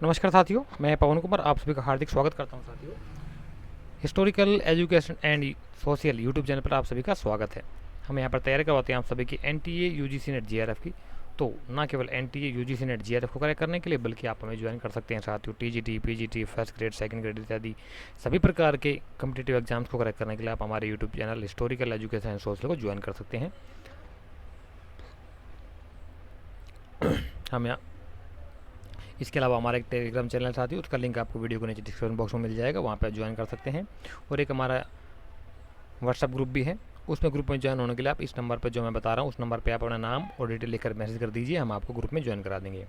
नमस्कार साथियों, मैं पवन कुमार आप सभी का हार्दिक स्वागत करता हूं। साथियों, historical education and social YouTube channel पर आप सभी का स्वागत है। हम यहां पर तैयारी करवाते हैं आप सभी की एनटीए यूजीसी नेट जीआरएफ की। तो ना केवल एनटीए यूजीसी नेट जीआरएफ को क्रैक करने के लिए बल्कि आप हमें ज्वाइन कर सकते हैं साथियों TGT, PGT, first grade, second grade इत्यादि सभी प्रकार के कम्पिटेटिव एग्जाम्स को क्रैक करने के लिए आप हमारे YouTube channel historical education and social को ज्वाइन कर सकते हैं। हम यहाँ इसके अलावा हमारा एक टेलीग्राम चैनल साथी उसका लिंक आपको वीडियो को नीचे डिस्क्रिप्शन बॉक्स में मिल जाएगा, वहाँ पर ज्वाइन कर सकते हैं। और एक हमारा व्हाट्सअप ग्रुप भी है, उसमें ग्रुप में ज्वाइन होने के लिए आप इस नंबर पर जो मैं बता रहा हूँ उस नंबर पे आप अपना नाम और डिटेल लिखकर मैसेज कर दीजिए, हम आपको ग्रुप में ज्वाइन करा देंगे।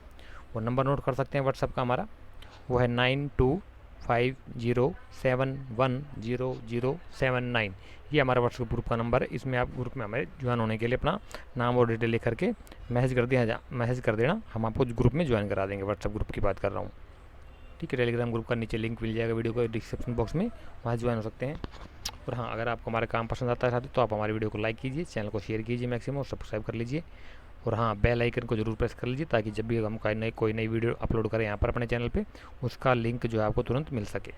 वो नंबर नोट कर सकते हैं व्हाट्सअप का हमारा, वो है 9250710079। ये हमारा व्हाट्सएप ग्रुप का नंबर है। इसमें आप ग्रुप में हमारे ज्वाइन होने के लिए अपना नाम और डिटेल लिख करके मैसेज कर देना, हम आपको ग्रुप में ज्वाइन करा देंगे। व्हाट्सएप ग्रुप की बात कर रहा हूँ, ठीक है। टेलीग्राम ग्रुप का नीचे लिंक मिल जाएगा वीडियो को डिस्क्रिप्शन बॉक्स में, वहाँ ज्वाइन हो सकते हैं। और हाँ, अगर आपको हमारा काम पसंद आता है साथी तो आप हमारी वीडियो को लाइक कीजिए, चैनल को शेयर कीजिए मैक्सिमम और सब्सक्राइब कर लीजिए। और हाँ, बेल आइकन को जरूर प्रेस कर लीजिए ताकि जब भी हम कोई नई वीडियो अपलोड करें यहाँ पर अपने चैनल पे, उसका लिंक जो है आपको तुरंत मिल सके।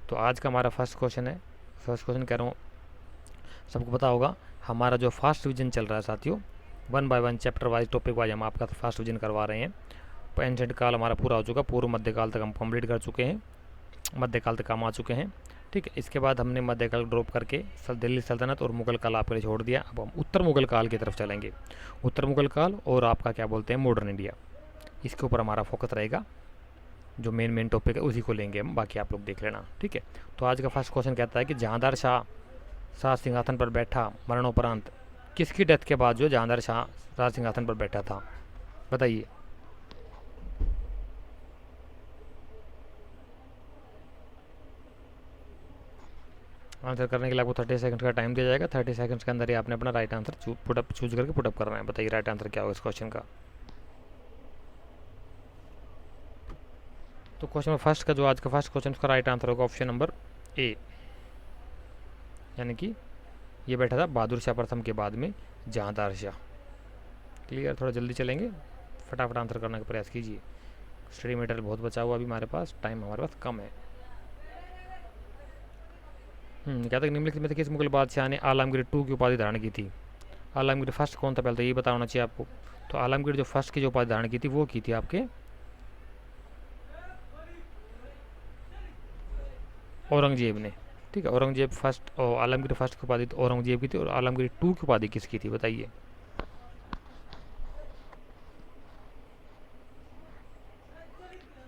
तो आज का हमारा फर्स्ट क्वेश्चन है। फर्स्ट क्वेश्चन कह रहा हूँ, सबको पता होगा हमारा जो फास्ट रिविजन चल रहा है साथियों, 1 by 1 chapter wise topic wise हम आपका फास्ट रिविजन करवा रहे हैं। एंशिएंट काल हमारा पूरा हो चुका, पूर्व मध्यकाल तक हम कंप्लीट कर चुके हैं, मध्यकाल तक हम आ चुके हैं, ठीक है। इसके बाद हमने मध्यकाल ड्रॉप करके दिल्ली सल्तनत और मुगल काल आपके लिए छोड़ दिया। अब हम उत्तर मुगल काल की तरफ चलेंगे। उत्तर मुगल काल और आपका क्या बोलते हैं मॉडर्न इंडिया, इसके ऊपर हमारा फोकस रहेगा। जो मेन टॉपिक है उसी को लेंगे हम, बाकी आप लोग देख लेना, ठीक है। तो आज का फर्स्ट क्वेश्चन कहता है कि जहांदार शाह सिंहासन पर बैठा मरणोपरांत किसकी डेथ के बाद जो जहांदार शाह सिंहासन पर बैठा था, बताइए। आंसर करने के लिए आपको 30 सेकंड का टाइम दिया जाएगा। 30 सेकंड्स के अंदर ही आपने अपना राइट आंसर चूज करके पुटअप करना है। बताइए राइट आंसर क्या होगा इस क्वेश्चन का। तो क्वेश्चन नंबर फर्स्ट का जो आज का फर्स्ट क्वेश्चन उसका राइट आंसर होगा ऑप्शन नंबर ए, यानी कि ये बैठा था बहादुर शाह प्रथम के बाद में जहांदार शाह। क्लियर, थोड़ा जल्दी चलेंगे, फटाफट आंसर करने का प्रयास कीजिए। स्टडी मटेरियल बहुत बचा हुआ अभी हमारे पास, टाइम हमारे पास कम है। क्या तक निम्नलिखित में से किस मुगल बादशाह ने आलमगीर 2 की उपाधि धारण की थी। आलमगीर फर्स्ट कौन था पहले तो ये बताना चाहिए आपको। तो आलमगीर जो फर्स्ट की जो उपाधि धारण की थी वो की थी आपके औरंगजेब ने, ठीक है। औरंगजेब फर्स्ट और आलमगीर फर्स्ट की उपाधि तो औरंगजेब की थी, और आलमगीर 2 की उपाधि किसकी थी बताइए।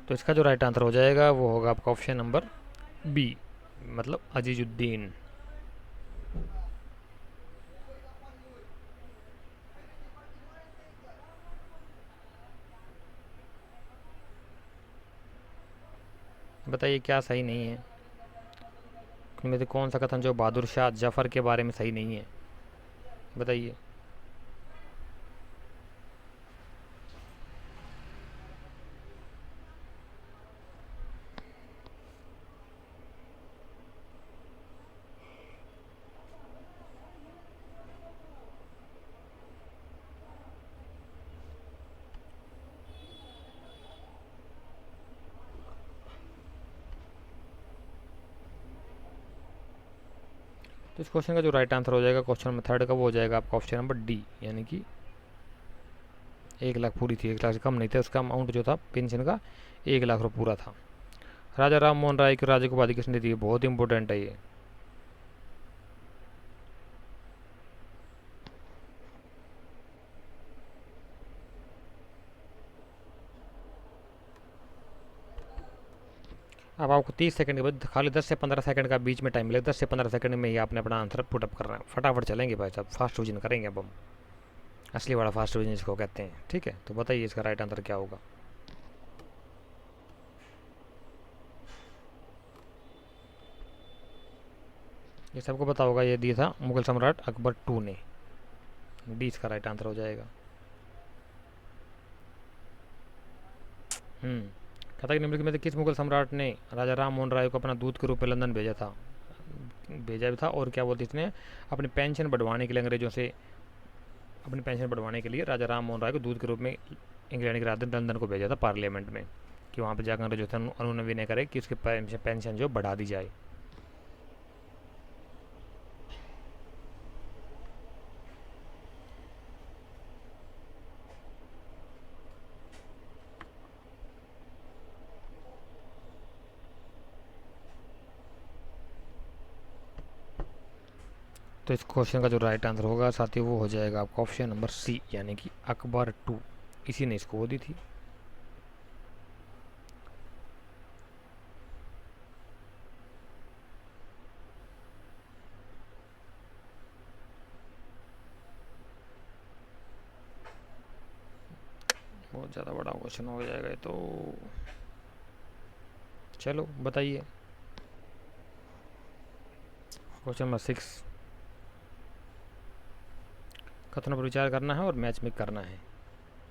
तो इसका जो राइट आंसर हो जाएगा वो होगा आपका ऑप्शन नंबर बी, मतलब अजीजुद्दीन। बताइए क्या सही नहीं है, इनमें से कौन सा कथन जो बहादुर शाह जफर के बारे में सही नहीं है, बताइए। तो इस क्वेश्चन का जो राइट आंसर हो जाएगा क्वेश्चन नंबर थर्ड का वो हो जाएगा आपका ऑप्शन नंबर डी, यानी कि 1 लाख पूरी थी, 1 लाख से कम नहीं था उसका अमाउंट जो था पेंशन का, 1 लाख रुपये पूरा था। राजा राम मोहन राय की राजा की उपाधि किसने दी, बहुत इंपॉर्टेंट है ये। अब आपको 30 सेकंड के बाद खाली 10 से 15 सेकंड का बीच में टाइम मिलेगा। 10 से 15 सेकंड में ही आपने अपना आंसर पुटअप करना है। फटाफट चलेंगे भाई साहब, फास्ट रिविजन करेंगे अब हम, असली वाला फास्ट रिविजन जिसको कहते हैं, ठीक है। तो बताइए इसका राइट आंसर क्या होगा। ये सबको पता होगा, ये दिया था मुगल सम्राट अकबर 2 ने, डी इसका राइट आंसर हो जाएगा। कहता कि निम्नलिखित में से किस मुगल सम्राट ने राजा राम मोहन राय को अपना दूत के रूप में लंदन भेजा भी था, और क्या बोलते इसने अपनी पेंशन बढ़वाने के लिए अंग्रेजों से अपनी पेंशन बढ़वाने के लिए राजा राम मोहन राय को दूत के रूप में इंग्लैंड के राजधानी लंदन को भेजा था पार्लियामेंट में, कि वहाँ पे जाकर जो था अनुनय करे कि उसकी पेंशन जो बढ़ा दी जाए। तो इस क्वेश्चन का जो राइट आंसर होगा साथियों वो हो जाएगा आपका ऑप्शन नंबर सी, यानी कि अकबर टू। इसी ने इसको वो दी थी। बहुत ज़्यादा बड़ा क्वेश्चन हो जाएगा तो चलो बताइए। क्वेश्चन नंबर 6, कथनों पर विचार करना है और मैच में करना है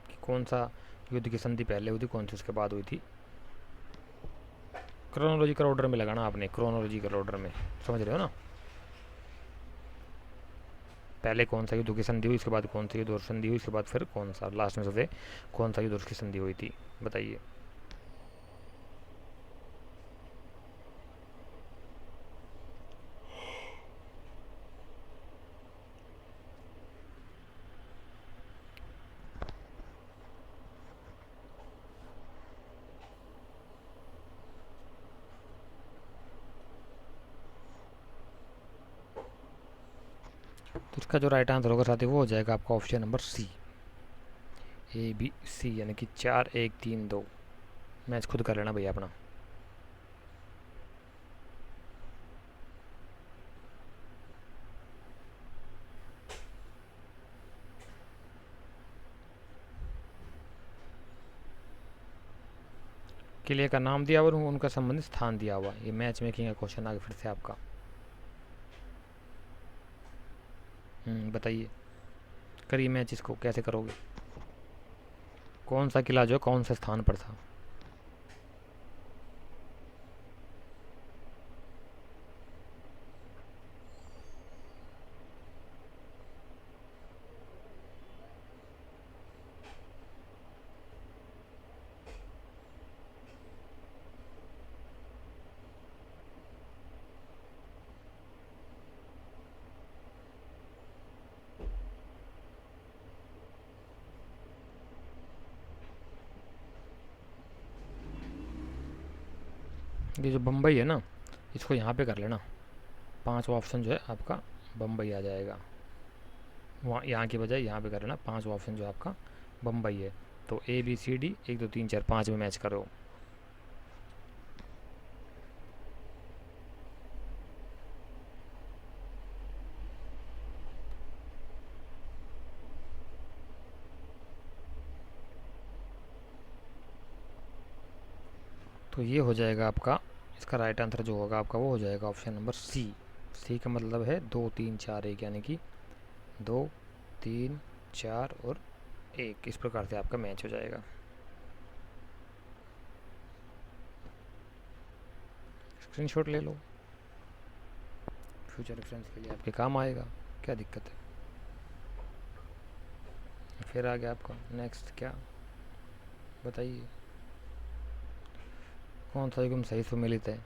कि कौन सा युद्ध की संधि पहले हुई थी, कौन सी उसके बाद हुई थी। क्रोनोलॉजिकल ऑर्डर में लगाना आपने, क्रोनोलॉजिकल ऑर्डर में, समझ रहे हो ना। पहले कौन सा युद्ध की संधि हुई, इसके बाद कौन सा युद्ध और संधि हुई, इसके बाद फिर कौन सा लास्ट में सबसे कौन सा युद्ध और उसकी संधि हुई थी, बताइए। तो इसका जो राइट आंसर होगा साथी वो हो जाएगा आपका ऑप्शन नंबर सी, ABC, यानी कि 4-1-3-2। मैच खुद कर लेना भैया अपना। किले का नाम दिया और उनका संबंधित स्थान दिया हुआ। ये मैच मेकिंग का क्वेश्चन आगे फिर से आपका। बताइए, करिए मैच, इसको कैसे करोगे। कौन सा किला जो कौन से स्थान पर था। ये जो बम्बई है ना, इसको यहाँ पे कर लेना। 5वां ऑप्शन जो है आपका बम्बई आ जाएगा। वहाँ यहाँ की बजाय यहाँ पे कर लेना। 5वां ऑप्शन जो आपका बम्बई है। तो ABCD 1 2 3 4 5 में मैच करो। तो ये हो जाएगा आपका, इसका राइट आंसर जो होगा आपका वो हो जाएगा ऑप्शन नंबर सी। सी का मतलब है 2 3 4 1, यानी कि 2 3 4 और 1। इस प्रकार से आपका मैच हो जाएगा। स्क्रीनशॉट ले लो, फ्यूचर रेफरेंस के लिए आपके काम आएगा। क्या दिक्कत है। फिर आ गया आपका नेक्स्ट, क्या बताइए, कौन सा युग्म सही सुमेलित है।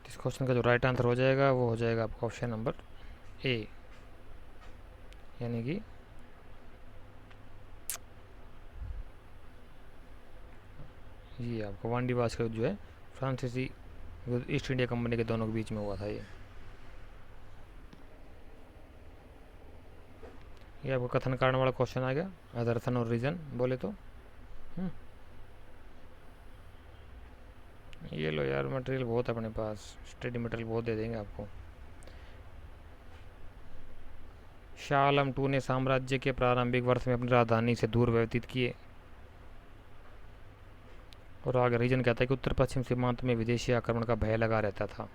इस क्वेश्चन का जो राइट आंसर हो जाएगा वो हो जाएगा आपका ऑप्शन नंबर ए, यानी कि ये आपका वांडी बास का जो है फ्रांसीसी ईस्ट इंडिया कंपनी के दोनों के बीच में हुआ था। ये आपका कथन कारण वाला क्वेश्चन आ गया। अदर्थन और रीजन बोले तो ये लो यार, मटेरियल बहुत है अपने पास, स्टडी मटेरियल बहुत दे देंगे आपको। शाह आलम II ने साम्राज्य के प्रारंभिक वर्ष में अपनी राजधानी से दूर व्यतीत किए। और आगे रीजन कहता है कि उत्तर पश्चिम सीमांत में विदेशी आक्रमण का भय लगा रहता था।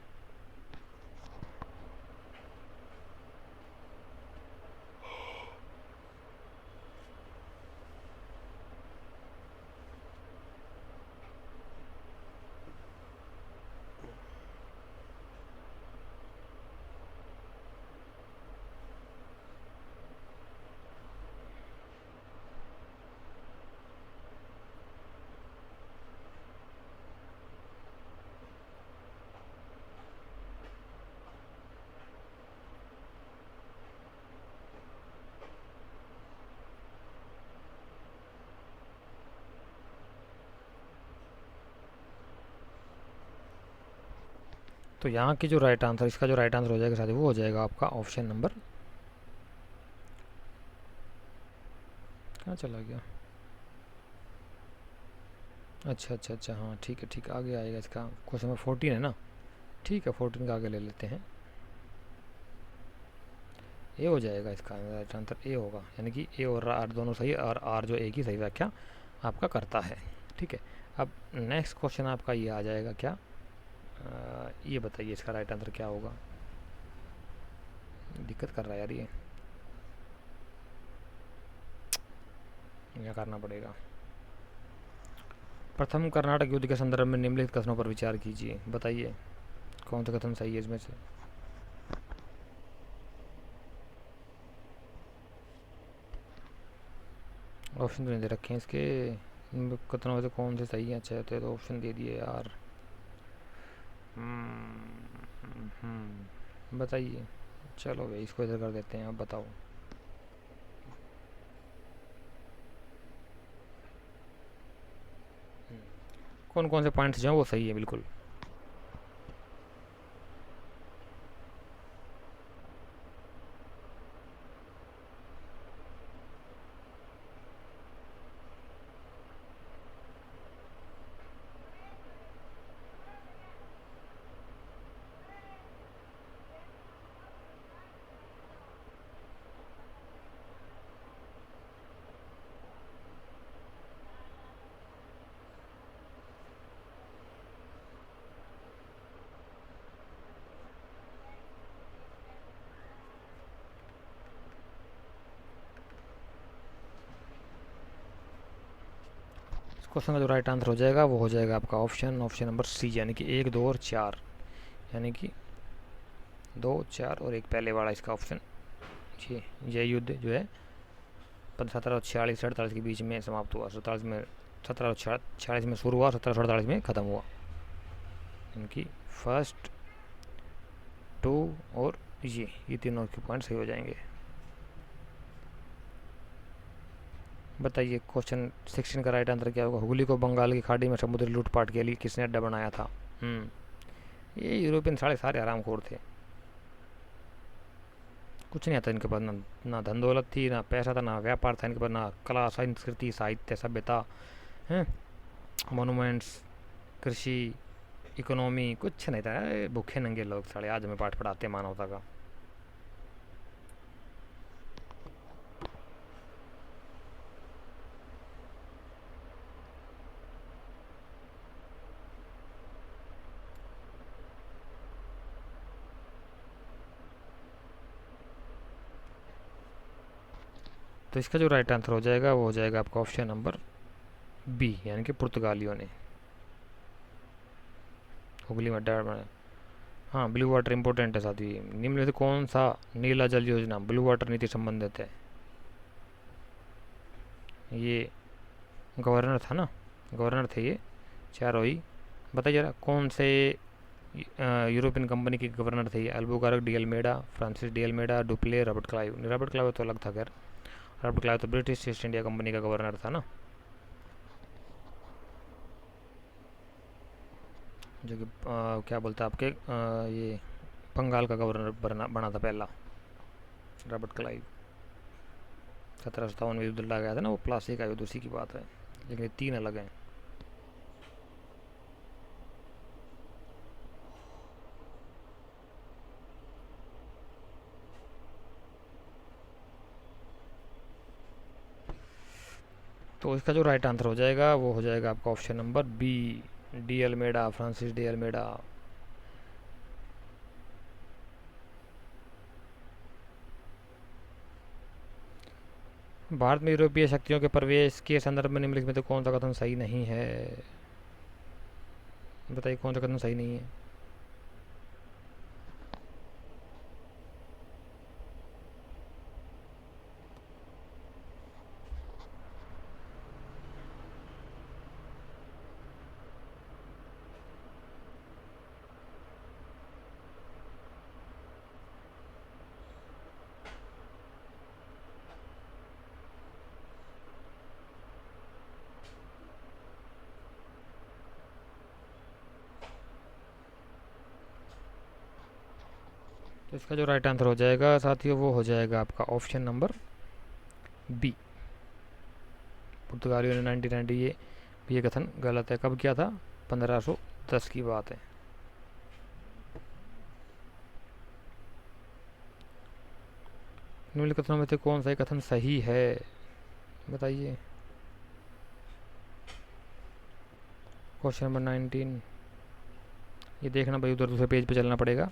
तो यहाँ की जो राइट आंसर, इसका जो राइट आंसर हो जाएगा साथी, वो हो जाएगा आपका ऑप्शन नंबर, कहाँ चला गया, अच्छा, हाँ ठीक है, आगे आएगा इसका क्वेश्चन नंबर 14 है ना, ठीक है 14 का आगे ले लेते हैं। ए हो जाएगा इसका राइट आंसर, ए होगा, यानी कि ए और आर दोनों सही, और आर जो ए की सही व्याख्या आपका करता है। ठीक है, अब नेक्स्ट क्वेश्चन आपका ये आ जाएगा क्या, ये बताइए इसका राइट आंसर क्या होगा। दिक्कत कर रहा है यार ये, क्या करना पड़ेगा। प्रथम कर्नाटक युद्ध के संदर्भ में निम्नलिखित कथनों पर विचार कीजिए, बताइए कौन सा कथन सही है इसमें से। ऑप्शन तो नहीं दे रखे हैं इसके, इन कथनों में से कौन से सही है। अच्छा तो ऑप्शन दे दिए यार, बताइए, चलो भाई इसको इधर कर देते हैं, अब बताओ। कौन कौन से पॉइंट्स जो हैं वो सही है बिल्कुल। क्वेश्चन का जो राइट आंसर हो जाएगा वो हो जाएगा आपका ऑप्शन नंबर सी, यानी कि 1, 2 और 4, यानी कि 2, 4 और एक पहले वाला इसका ऑप्शन जी। ये युद्ध जो है 1746 से 48 के बीच में समाप्त हुआ, 1746 में शुरू हुआ, 1748 में ख़त्म हुआ, इनकी फर्स्ट 2 और ये तीनों के पॉइंट सही हो जाएंगे। बताइए क्वेश्चन 16 का राइट आंसर क्या होगा। हुगली को बंगाल की खाड़ी में समुद्री लूटपाट के लिए किसने अड्डा बनाया था। ये यूरोपियन सारे हरामखोर थे, कुछ नहीं आता इनके पास, ना धन दौलत थी, ना पैसा था, ना व्यापार था इनके पास, ना कला संस्कृति साहित्य सभ्यता है, मोनूमेंट्स, कृषि, इकोनॉमी, कुछ नहीं था। भूखे नंगे लोग साढ़े, आज हमें पाठ पढ़ाते मानवता का। तो इसका जो राइट आंसर हो जाएगा वो हो जाएगा आपका ऑप्शन नंबर बी, यानी कि पुर्तगालियों ने हुगली में अड्डा बनाया। हाँ, ब्लू वाटर इंपॉर्टेंट है साथी। निम्न में से कौन सा नीला जल योजना ब्लू वाटर नीति संबंधित है। ये गवर्नर था ना, गवर्नर थे ये चारों ही। बताइए जरा कौन से यूरोपियन कंपनी के गवर्नर थे ये। Albuquerque de Almeida, Francis de Almeida, Dupleix, Robert Clive. Robert Clive तो अलग था खैर, रॉबर्ट क्लाइव तो ब्रिटिश ईस्ट इंडिया कंपनी का गवर्नर था ना, जो कि क्या बोलते हैं आपके ये बंगाल का गवर्नर बना था पहला, रॉबर्ट क्लाइव। 1757 में युद्ध लड़ा गया था ना, वो प्लासी का युद्ध, उसी की बात है, लेकिन 3 अलग हैं। तो इसका जो राइट आंसर हो जाएगा वो हो जाएगा आपका option number B, de Almeida, Francis de Almeida. Bharat में यूरोपीय शक्तियों के प्रवेश के संदर्भ में निम्नलिखित में तो कौन सा कथन सही नहीं है? बताइए कौन सा कथन सही नहीं है। तो इसका जो राइट आंसर हो जाएगा साथियों वो हो जाएगा आपका ऑप्शन नंबर बी। पुर्तगालियों ने 1990 ये कथन गलत है। कब किया था? 1510 की बात है। निम्नलिखित कथनों में से कौन सा कथन सही है? बताइए। Question number 19। ये देखना भाई, उधर दूसरे पेज पे चलना पड़ेगा,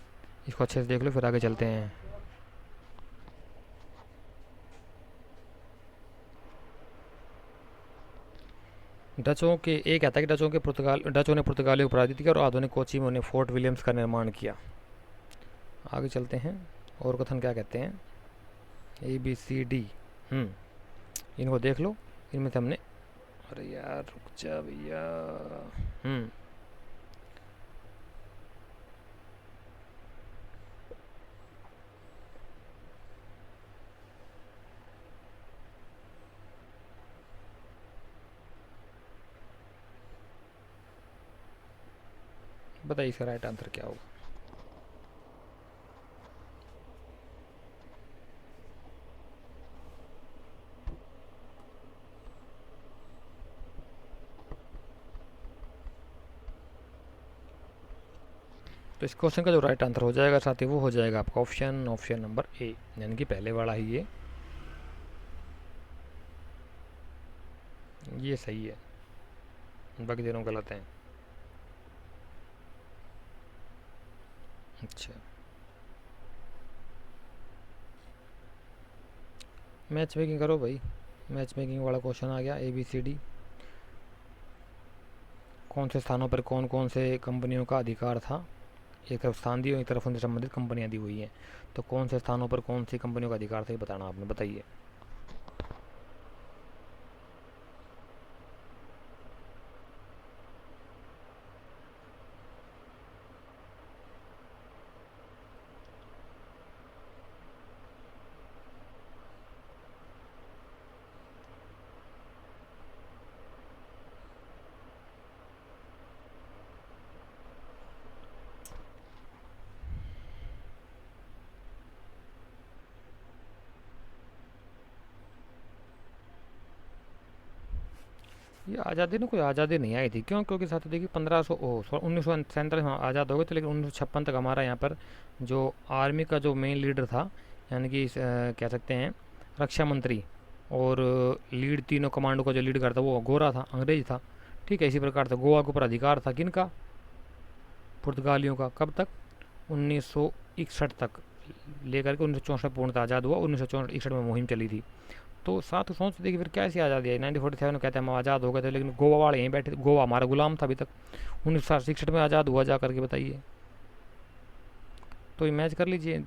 इसको अच्छे से देख लो फिर आगे चलते हैं। डचों के एक कहता है कि डचों ने पुर्तगालियों को पराजित किया और आधुनिक कोची में उन्हें फोर्ट विलियम्स का निर्माण किया। आगे चलते हैं और कथन क्या कहते हैं। ए बी सी डी, इनको देख लो। इनमें से हमने, अरे यार रुक जा भैया, बताइए इसका राइट आंसर क्या होगा। तो इस क्वेश्चन का जो राइट आंसर हो जाएगा साथी वो हो जाएगा आपका ऑप्शन नंबर ए, यानी कि पहले वाला ही ये सही है, बाकी दोनों गलत हैं। अच्छा, मैच मेकिंग करो भाई। मैच मेकिंग वाला क्वेश्चन आ गया। ए बी सी डी, कौन से स्थानों पर कौन कौन से कंपनियों का अधिकार था। एक तरफ स्थान दी और एक तरफ उनसे संबंधित कंपनियां दी हुई हैं। तो कौन से स्थानों पर कौन सी कंपनियों का अधिकार था ये बताना आपने। बताइए। ये आज़ादी ना कोई आज़ादी नहीं आई थी। क्यों? क्योंकि साथ देखिए 1947 में आज़ाद हो गए थे, लेकिन 1956 तक हमारा यहाँ पर जो आर्मी का जो मेन लीडर था, यानी कि कह सकते हैं रक्षा मंत्री, और लीड तीनों कमांडो का जो लीड करता वो गोरा था, अंग्रेज था। ठीक है, इसी प्रकार से गोवा के ऊपर अधिकार था किनका? पुर्तगालियों का। कब तक? 1961 तक लेकर के 1964 पूर्णतः आज़ाद हुआ। 1961 में मुहिम चली थी। तो साथ सोच देखिए फिर कैसे आज़ादी आई। 1947 में कहते हैं हम आज़ाद हो गए थे, लेकिन गोवा वाले यहीं बैठे थे। गोवा हमारा गुलाम था अभी तक। 1961 में आज़ाद हुआ जा करके, बताइए। तो ये मैच कर लीजिए,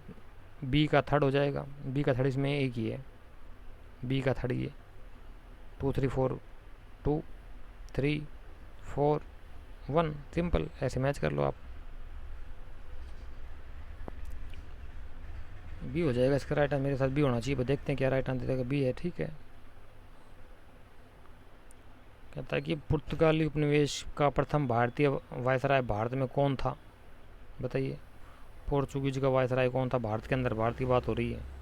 बी का थर्ड हो जाएगा। बी का थर्ड इसमें एक ही है, बी का थर्ड ये 2 3 4 2 3 4 1, सिंपल ऐसे मैच कर लो आप। बी हो जाएगा इसका राइट आंसर। मेरे साथ बी होना चाहिए, देखते हैं क्या राइट आंसर देगा। बी है, ठीक है। कहता है कि पुर्तगाली उपनिवेश का प्रथम भारतीय वायसराय भारत में कौन था। बताइए, पोर्चुगीज का वायसराय कौन था भारत के अंदर? भारत की बात हो रही है।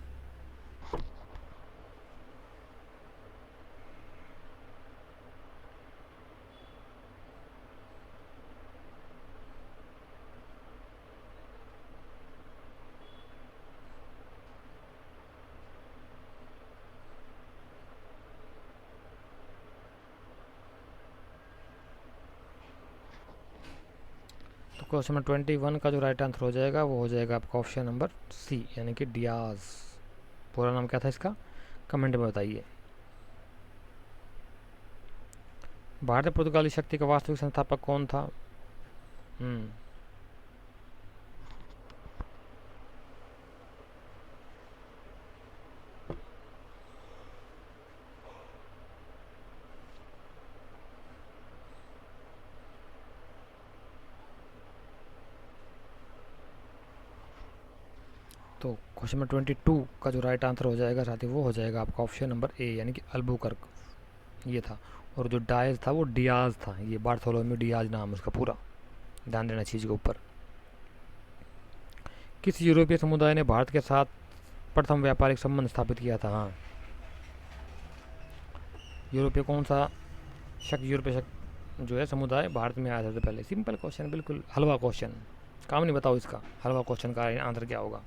तो क्वेश्चन नंबर 21 का जो राइट आंसर हो जाएगा वो हो जाएगा आपका ऑप्शन नंबर सी, यानी कि डियाज। पूरा नाम क्या था इसका, कमेंट में बताइए। भारतीय पुर्तगाली शक्ति का वास्तविक संस्थापक कौन था? तो क्वेश्चन नंबर 22 का जो राइट आंसर हो जाएगा साथी वो हो जाएगा आपका ऑप्शन नंबर ए, यानी कि अल्बुकर्क ये था। और जो डायज था वो डियाज था, ये बार्थोलोम्यू डियाज नाम है उसका पूरा, ध्यान देना चीज़ के ऊपर। किस यूरोपीय समुदाय ने भारत के साथ प्रथम व्यापारिक संबंध स्थापित किया था? हाँ, यूरोपीय कौन सा यूरोपीय जो है समुदाय भारत में आया था पहले? सिंपल क्वेश्चन, बिल्कुल हलवा क्वेश्चन, काम नहीं बताओ इसका, हलवा क्वेश्चन का आंसर क्या होगा?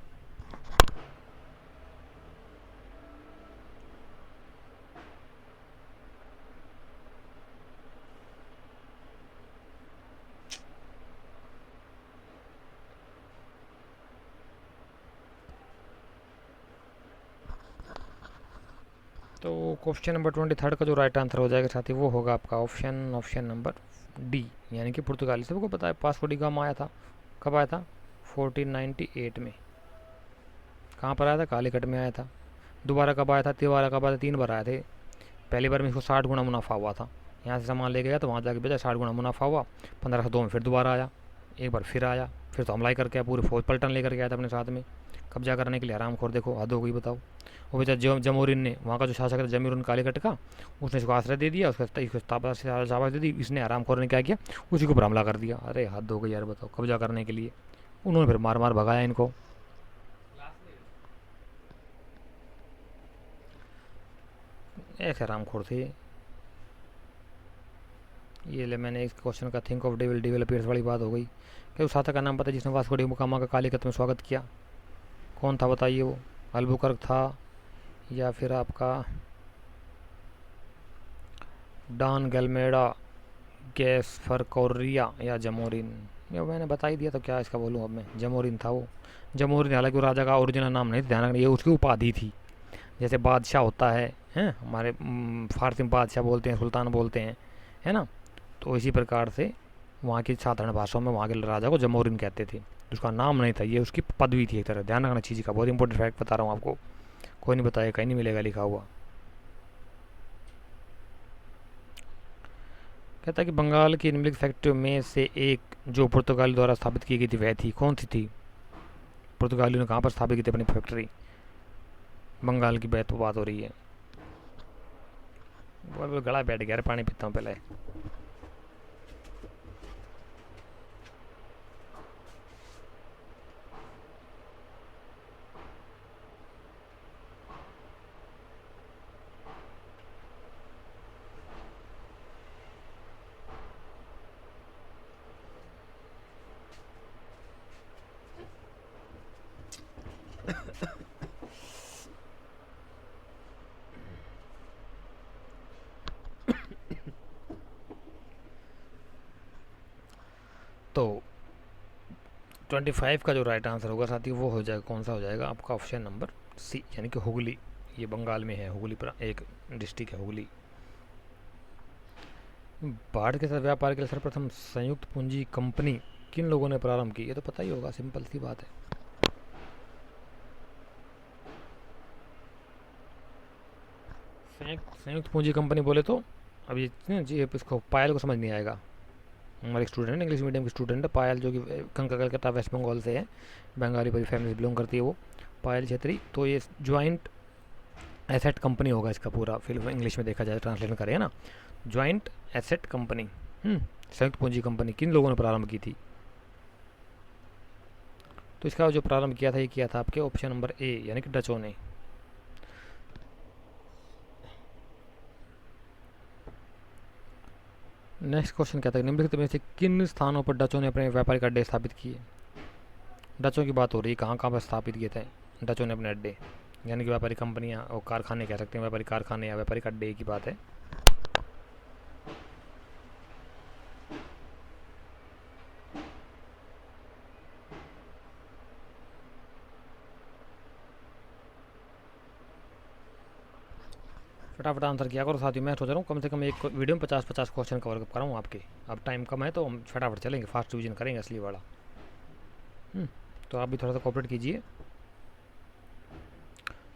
तो क्वेश्चन नंबर 23 का जो राइट आंसर हो जाएगा साथी वो होगा आपका ऑप्शन नंबर डी, यानी कि पुर्तगाली। सबको पता है वास्को डी गामा आया था, कब आया था? 1498 में। कहाँ पर आया था? कालीकट में आया था। दोबारा कब आया था? तिबारा कब आया था? 3 बार आए थे। पहली बार में इसको 60 गुना मुनाफा हुआ था, यहाँ से सामान ले गया तो वहाँ जाके बेचा, 60 गुना मुनाफा हुआ। 1502 में फिर दोबारा आया, एक बार फिर आया, फिर तो हमला ही करके आया, पूरी फौज पलटन लेकर के आया था अपने साथ में, कब्जा करने के लिए। आराम खोर, देखो हद हो गई बताओ। वो बेचा जमोरिन ने, वहाँ का जो शासक था जमीरुन कालीकट का, उसने इसको आश्रय दे दिया, उसको शाबाश दे दी। इसने आराम खोर ने क्या किया, उसी के ऊपर हमला कर दिया। अरे हद हो गई यार बताओ, कब्जा करने के लिए। उन्होंने फिर मार मार भगाया इनको। ऐसे आराम खोर थे ये। ले मैंने इस क्वेश्चन का think of devil devil appears वाली बात हो गई। क्या उस शासक का नाम पता है जिसने वास्को डी गामा का कालीकत में स्वागत किया? कौन था बताइए वो? अल्बुकर्क था, या फिर आपका डॉन गैल्मेडा, गैस्पर कोर्रिया, या जमोरिन? ये मैंने बता ही दिया तो क्या इसका बोलूँ अब मैं, जमोरिन था वो। जमोरिन हालांकि वो राजा का ओरिजिनल नाम नहीं, ध्यान रखना, ये उसकी उपाधि थी। जैसे बादशाह होता है हैं हमारे फारसी में बादशाह बोलते हैं, सुल्तान बोलते हैं, है ना? तो इसी प्रकार से वहाँ की साधारण भाषाओं में वहाँ के राजा को जमोरिन कहते थे। उसका नाम नहीं था, ये उसकी पदवी थी एक तरह। ध्यान रखना चीज़ का, बहुत इंपॉर्टेंट फैक्ट बता रहा हूँ आपको, कोई नहीं बताया, कहीं नहीं मिलेगा लिखा हुआ। कहता है कि बंगाल की निम्नलिखित फैक्ट्रियों में से एक जो पुर्तगाली द्वारा स्थापित की गई थी वह थी, कौन सी थी? पुर्तगालियों ने कहाँ पर स्थापित की थी अपनी फैक्ट्री? बंगाल की बात हो रही है। वो गला बैठ गया, पानी पीता हूँ पहले। तो 25 का जो राइट आंसर होगा साथी वो हो जाएगा, कौन सा हो जाएगा आपका? ऑप्शन नंबर सी, यानी कि हुगली। ये बंगाल में है, हुगली पर एक डिस्ट्रिक्ट है हुगली। भारत के साथ व्यापार के लिए सर्वप्रथम संयुक्त पूंजी कंपनी किन लोगों ने प्रारंभ की? ये तो पता ही होगा, सिंपल सी बात है। संयुक्त पूंजी कंपनी बोले तो अब ये जी इसको पायल को समझ नहीं आएगा। हमारे स्टूडेंट, इंग्लिश मीडियम की स्टूडेंट है पायल, जो कि कलकत्ता वेस्ट बंगाल से है, बंगाली बड़ी फैमिली से बिलोंग करती है वो, पायल छेत्री। तो ये ज्वाइंट एसेट कंपनी होगा इसका पूरा, फिर इंग्लिश में देखा जाए, ट्रांसलेशन करें ना, ज्वाइंट एसेट कंपनी। संयुक्त पूंजी कंपनी किन लोगों ने प्रारंभ की थी? तो इसका जो प्रारंभ किया था ये किया था आपके ऑप्शन नंबर ए, यानी कि डचों ने। नेक्स्ट क्वेश्चन क्या था? निम्नलिखित में से किन स्थानों पर डचों ने अपने व्यापारिक अड्डे स्थापित किए? डचों की बात हो रही है, कहाँ कहाँ पर स्थापित किए थे डचों ने अपने अड्डे, यानी कि व्यापारिक कंपनियाँ और कारखाने कह सकते हैं, व्यापारिक कारखाने या व्यापारिक अड्डे की बात है। फटाफट आंसर किया करो साथियों। मैं सोच रहा हूँ कम से कम एक वीडियो में 50-50 क्वेश्चन कवर कराऊँ आपके। अब टाइम कम है तो हम फटाफट चलेंगे, फास्ट रिवीजन करेंगे असली वाला। तो आप भी थोड़ा सा कोऑपरेट कीजिए।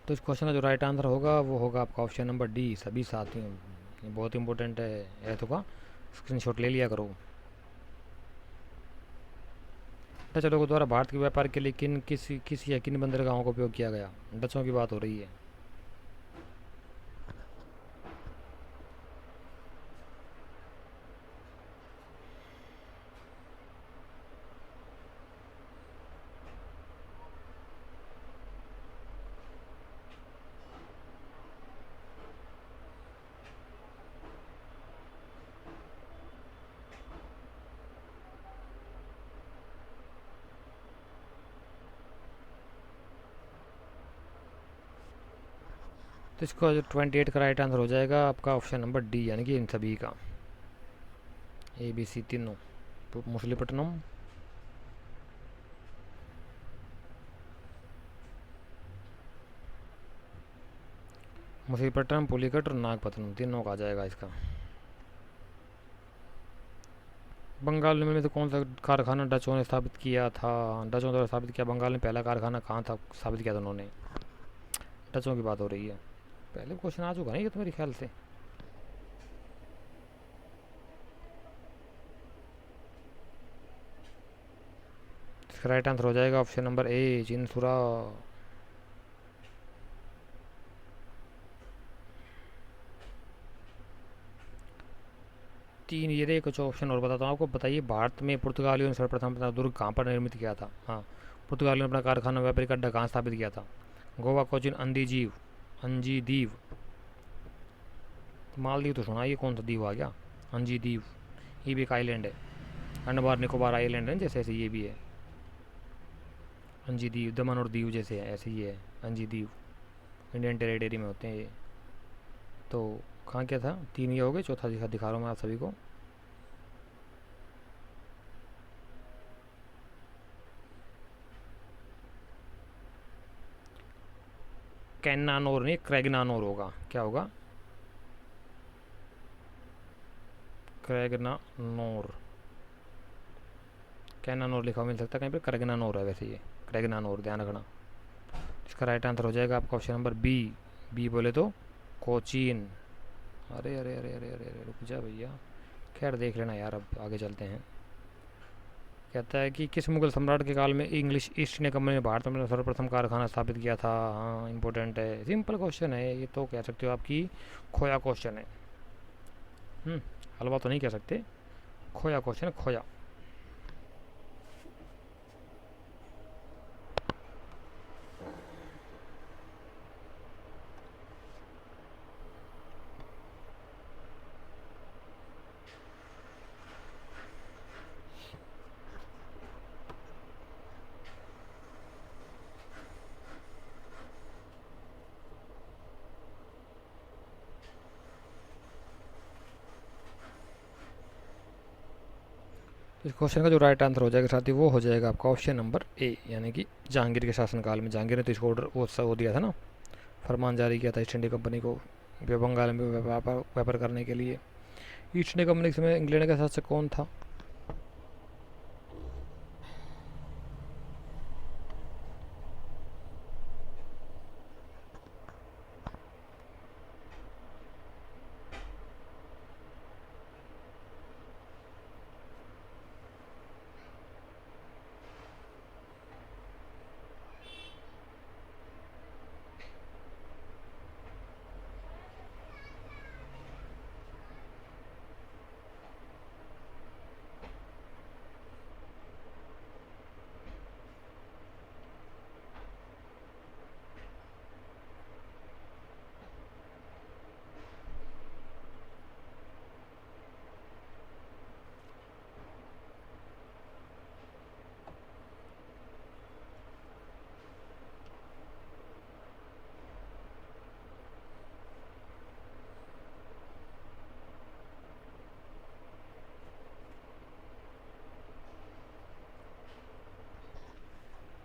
तो इस क्वेश्चन का जो राइट आंसर होगा वो होगा आपका ऑप्शन नंबर डी, सभी साथियों। ये बहुत इंपॉर्टेंट है तो का स्क्रीनशॉट ले लिया करो। डचों के द्वारा भारत के व्यापार के लिए किस या किन बंदरगाहों का उपयोग किया गया? डचों की बात हो रही है। तो इसका जो 28 का राइट आंसर हो जाएगा आपका ऑप्शन नंबर डी, यानी कि इन सभी का ABC तीनों। मछलीपट्टनम, मछलीपट्टनम, पुलिकट और नागपट्टनम, तीनों का आ जाएगा इसका। बंगाल में तो कौन सा कारखाना डचों ने स्थापित किया था? डचों द्वारा स्थापित किया बंगाल में पहला कारखाना कहाँ था स्थापित किया था उन्होंने? डचों की बात हो रही है। पहले क्वेश्चन आ चुका नहीं ये तो मेरे ख्याल से। इसका राइट आंसर हो जाएगा ऑप्शन नंबर ए, चिनसुरा। तीन ये कुछ ऑप्शन और बताता हूँ आपको। बताइए, भारत में पुर्तगालियों ने सर्वप्रथम अपना दुर्ग कहाँ पर निर्मित किया था? हाँ, पुर्तगालियों ने अपना कारखाना व्यापारिक अड्डा कहाँ स्थापित किया था? गोवा, कोचिन, अंजी दीव। मालदीव तो सुना, ये कौन सा द्वीप आ गया? अंजी द्वीप, ये भी एक आइलैंड है। अंडमान निकोबार आइलैंड है जैसे, ऐसे ये भी है अंजी द्वीप। दमन और दीव जैसे है ऐसे ही है अंजी द्वीप। इंडियन टेरिटरी में होते हैं ये। तो कहाँ क्या था? तीन ये हो गए, चौथा दिखा रहा हूँ मैं आप सभी को। कैनानोर नहीं, क्रैगनानोर होगा। क्या होगा? क्रैगनानोर। कैनानोर लिखा हुआ मिल सकता है कहीं पे, क्रैगनानोर है वैसे ये, क्रैगनानोर, ध्यान रखना। इसका राइट आंसर हो जाएगा आपका ऑप्शन नंबर बी। बी बोले तो कोचीन। अरे अरे अरे अरे अरे अरे रुक जा भैया, खैर देख लेना यार, अब आगे चलते हैं। कहता है कि किस मुगल सम्राट के काल में इंग्लिश ईस्ट इंडिया कंपनी ने भारत में सर्वप्रथम कारखाना स्थापित किया था? हाँ, इंपॉर्टेंट है, सिंपल क्वेश्चन है ये तो, कह सकते हो आपकी खोया क्वेश्चन है। हलवा तो नहीं कह सकते, खोया क्वेश्चन है, खोया। तो इस क्वेश्चन का जो राइट आंसर हो जाएगा साथी वो हो जाएगा आपका ऑप्शन नंबर ए, यानी कि जहांगीर के शासनकाल में। जहांगीर ने तो इसको ऑर्डर वो दिया था ना, फरमान जारी किया था ईस्ट इंडिया कंपनी को बंगाल में व्यापार करने के लिए। ईस्ट इंडिया कंपनी के समय इंग्लैंड का शासक कौन था?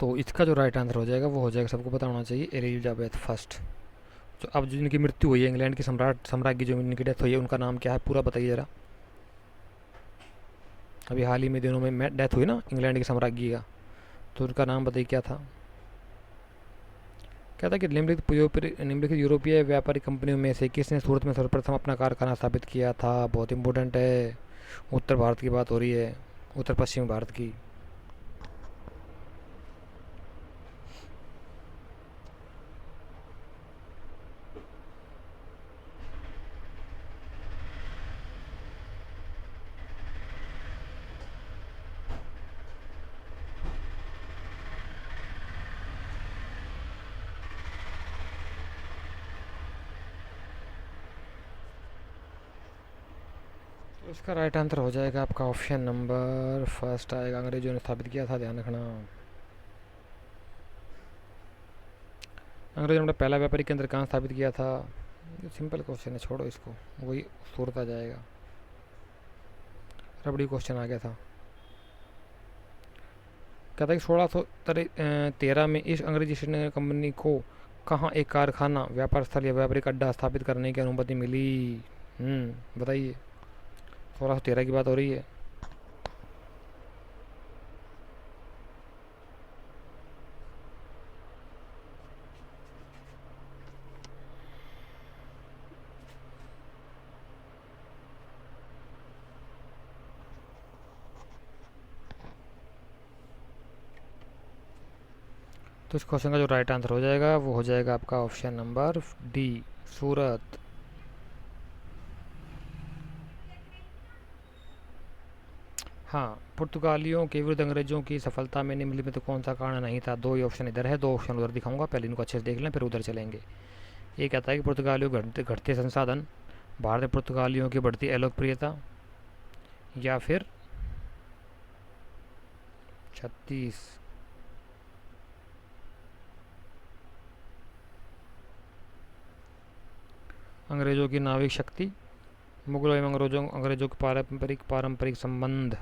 तो इसका जो राइट आंसर हो जाएगा वो हो जाएगा, सबको पता होना चाहिए, एलिजाबेथ फर्स्ट। जो अब जिनकी मृत्यु हुई है, इंग्लैंड की सम्राज्ञी जो इनकी डेथ हुई है, उनका नाम क्या है पूरा बताइए ज़रा। अभी हाल ही में दिनों में डेथ हुई ना इंग्लैंड की सम्राज्ञी का, तो उनका नाम बताइए क्या था। क्या था कि निम्नलिखित यूरोपीय व्यापारिक कंपनियों में से किसने सूरत में सर्वप्रथम अपना कारखाना स्थापित किया था। बहुत इंपॉर्टेंट है, उत्तर भारत की बात हो रही है, उत्तर पश्चिम भारत की। तो इसका राइट आंसर हो जाएगा आपका ऑप्शन नंबर फर्स्ट आएगा, अंग्रेजों ने स्थापित किया था, ध्यान रखना। अंग्रेजों ने पहला व्यापारिक केंद्र कहाँ स्थापित किया था। ये सिंपल क्वेश्चन है, छोड़ो इसको, वही सूरत आ जाएगा। रबड़ी क्वेश्चन आ गया था। कहता है कि 1613 में इस अंग्रेजी ईस्ट इंडिया कंपनी को कहाँ एक कारखाना, व्यापार स्थल या व्यापारिक अड्डा स्थापित करने की अनुमति मिली। बताइए, 1613 की बात हो रही है। तो इस क्वेश्चन का जो राइट आंसर हो जाएगा वो हो जाएगा आपका ऑप्शन नंबर डी, सूरत। हाँ, पुर्तगालियों के विरुद्ध अंग्रेजों की सफलता में निम्नलिखित में तो कौन सा कारण नहीं था। दो ही ऑप्शन इधर है, दो ऑप्शन उधर दिखाऊंगा, पहले इनको अच्छे से देख लें फिर उधर चलेंगे। ये कहता है कि पुर्तगालियों के घटते घटते संसाधन, भारत में पुर्तगालियों की बढ़ती अलोकप्रियता, या फिर 36 अंग्रेजों की नाविक शक्ति, मुगलों एवं अंग्रेजों के पारंपरिक संबंध।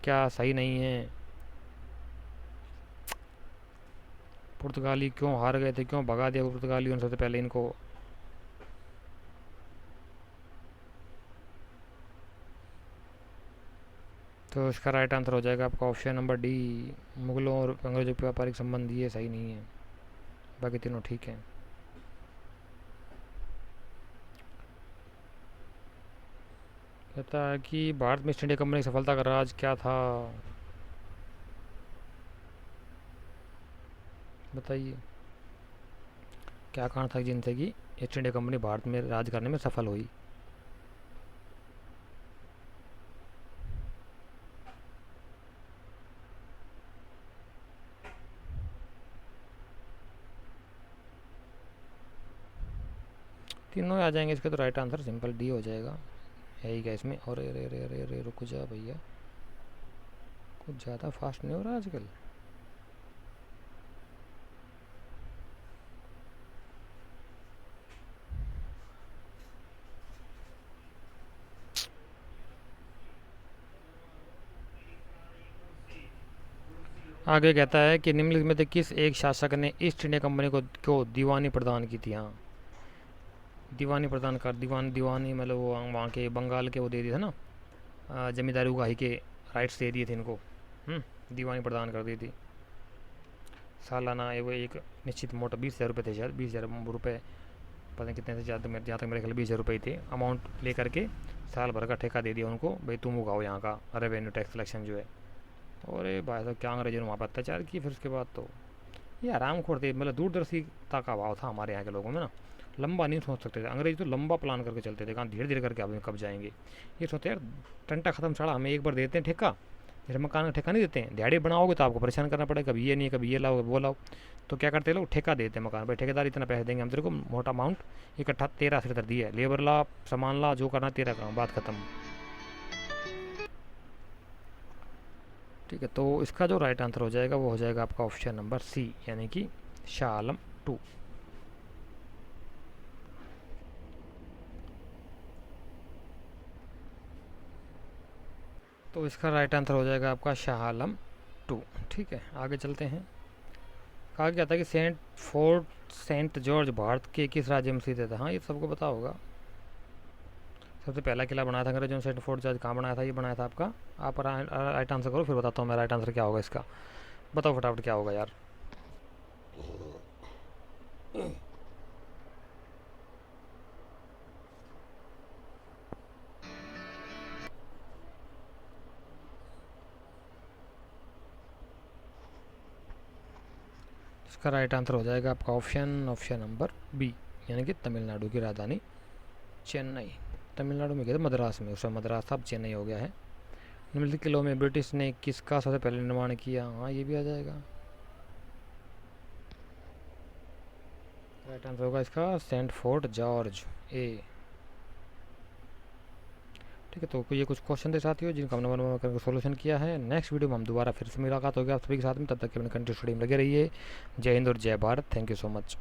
क्या सही नहीं है। पुर्तगाली क्यों हार गए थे, क्यों भगा दिया पुर्तगालियों ने सबसे पहले इनको। तो इसका राइट आंसर हो जाएगा आपका ऑप्शन नंबर डी, मुगलों और अंग्रेजों के व्यापारिक संबंध। ये सही नहीं है, बाकी तीनों ठीक है। कहता है कि भारत में ईस्ट इंडिया कंपनी की सफलता का राज क्या था। बताइए, क्या कारण था जिनसे कि ईस्ट इंडिया कंपनी भारत में राज करने में सफल हुई। तीनों आ जाएंगे इसके, तो राइट आंसर सिंपल डी हो जाएगा, है ही क्या इसमें। और अरे अरे अरे अरे रुक जा भैया, कुछ ज़्यादा फास्ट नहीं हो रहा आजकल। आगे कहता है कि निम्नलिखित में से किस एक शासक ने ईस्ट इंडिया कंपनी को दीवानी प्रदान की थी। हाँ, दीवानी प्रदान कर, दीवानी मतलब वो वहाँ के बंगाल के वो दे दिए थे ना, जमींदारी उगाही के राइट्स दे दिए थे इनको। दीवानी प्रदान कर दी थी। सालाना वो एक निश्चित मोटा 20,000 रुपये थे शायद, 20,000 रुपये, पता नहीं कितने थे, ज़्यादा जहाँ तक मेरे ख्याल 20,000 रुपये थे अमाउंट ले करके साल भर का ठेका दे दिया उनको, भाई तुम उगाओ यहाँ का रेवेन्यू टैक्स कलेक्शन जो है। और भाई साहब क्या अंग्रेजों ने वहाँ पर अत्याचार किए। फिर उसके बाद तो ये आराम खोर थे, मतलब दूरदर्शिता का अभाव था हमारे यहाँ के लोगों में ना, लंबा नहीं सोच सकते थे। अंग्रेज तो लंबा प्लान करके चलते थे, कहाँ धीरे धीरे करके आप कब जाएंगे। ये सोचते यार टंटा खत्म चढ़ा, हमें एक बार देते हैं ठेका, फिर मकान का ठेका नहीं देते हैं, दिहाड़ी बनाओगे तो आपको परेशान करना पड़ेगा, कभी ये नहीं कभी ये लाओ वो लाओ। तो क्या करते लोग, ठेका देते हैं मकान, भाई ठेकेदार इतना पैसे देंगे हम तेरे को, मोटा अमाउंट इकट्ठा तेरा सिर दर दिया, लेबर ला सामान ला जो करना तेरा काम, बात खत्म। ठीक है, तो इसका जो राइट आंसर हो जाएगा वो हो जाएगा आपका ऑप्शन नंबर सी, यानी कि शाह आलम 2। तो इसका राइट आंसर हो जाएगा आपका शाह आलम 2। ठीक है, आगे चलते हैं। कहा गया था कि सेंट जॉर्ज भारत के किस राज्य में स्थित था। हाँ, ये सबको पता होगा। सबसे पहला किला बनाया था अंग्रेजों ने सेंट फोर्ट जॉर्ज। कहाँ बनाया था? ये बनाया था आपका। आप राइट आंसर करो, फिर बताता हूँ मैं राइट आंसर क्या होगा इसका। बताओ फटाफट क्या होगा यार। इसका राइट आंसर हो जाएगा आपका ऑप्शन नंबर बी, यानी कि तमिलनाडु की राजधानी चेन्नई। तमिलनाडु में गया था, मद्रास में, उस समय मद्रास था, अब चेन्नई हो गया है। निम्नलिखित किलों में ब्रिटिश ने किसका सबसे पहले निर्माण किया? हाँ, ये भी आ जाएगा। राइट आंसर होगा इसका सेंट फोर्ट जॉर्ज ए। ठीक है, तो ये कुछ क्वेश्चन थे साथियों जिनका हमने वन करके सोल्यूशन किया है। नेक्स्ट वीडियो में हम दोबारा फिर से मुलाकात होगी आप सभी के साथ में। तब तक के अपने कंट्री स्टडी में लगे रहिए। जय हिंद और जय Bharat. Thank you so much.